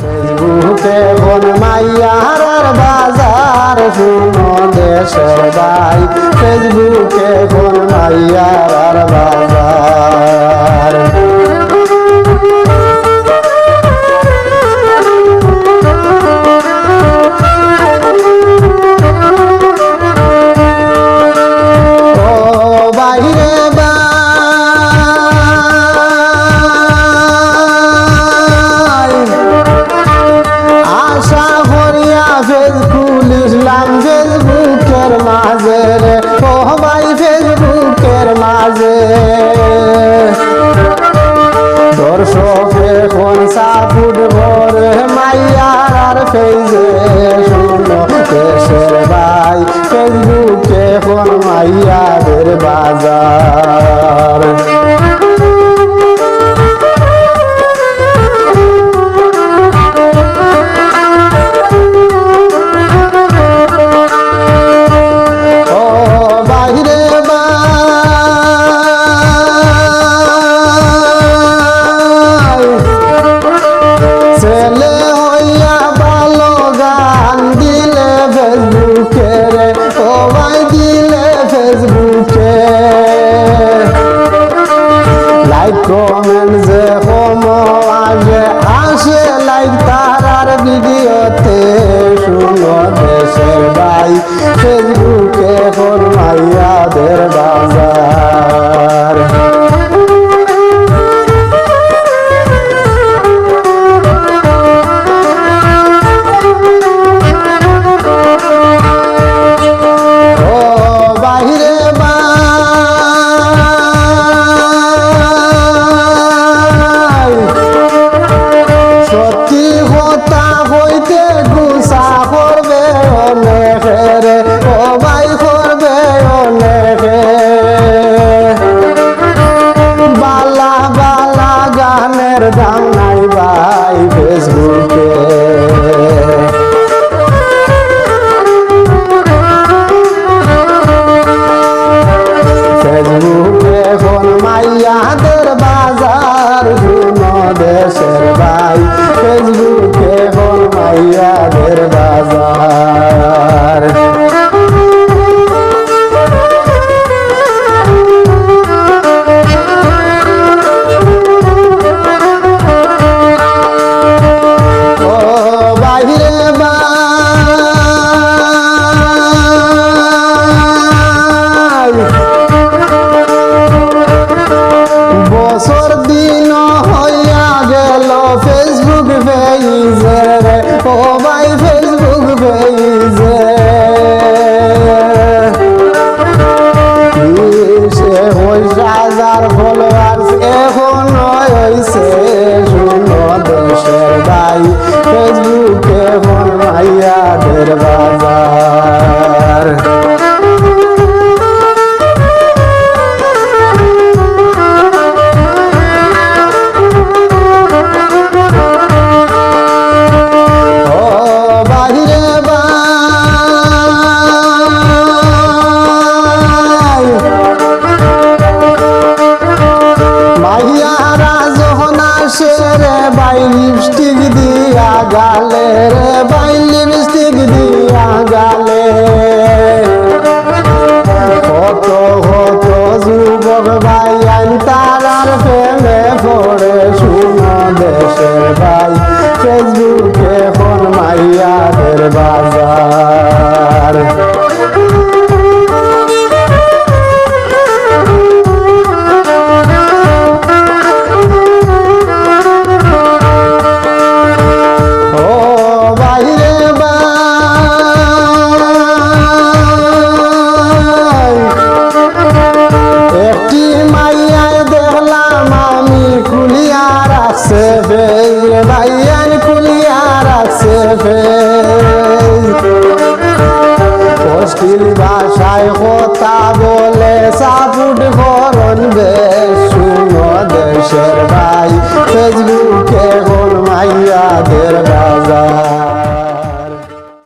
ফেসবুকে কোন মাইয়ার বাজার শুনো দেশের ভাই, ফেসবুকে কোন মাইয়ার বাজার। ফেসবুকের মাঝে রে ও ভাই, ফেসবুকের মাঝে দর্শকে কোন সাপুট ভরে মাইয়ার আর ফেজে শুনো দেশের ভাই, ফেসবুকে কোন মাইয়াদের বাজার। কমেন্ট যে আসে আসে লাইক তারার ভিডিওতে শুনো দেশের ভাই, ফেসবুকে কোন মাইয়াদের বাজার। দাম নাই ভাই ফেসবুকে, ফেসবুকে কোন মাইয়াদের বাজার শুনো দেশের ভাই, ফেসবুকে কোন মাইয়াদের বাজার। বছর দিন হইয়া গেল ফেসবুক পেজে রে ও ভাই, ফেসবুক পেজে হাজার ফলোয়ার্স এখন হয়েছে শুনো দেশের ভাই, ফেসবুকে কোন মাইয়াদের বাজার। ভাই লিপস্টিক দিয়া গালে রে ভাই, লিপস্টিক দিয়া গালে কত কত যুবক ভাই আইন তারার প্রেমে পড়ে শুনো দেশের ভাই, ফেসবুকে কোন মাইয়াদের বাজার। ভাইয়ান খুলিয়া রাখছে অশ্লীল ভাষায় কথা বলে সাপুট করন বেশ শুনো দেশের ভাই, ফেসবুকে কোন মাইয়াদের বাজার।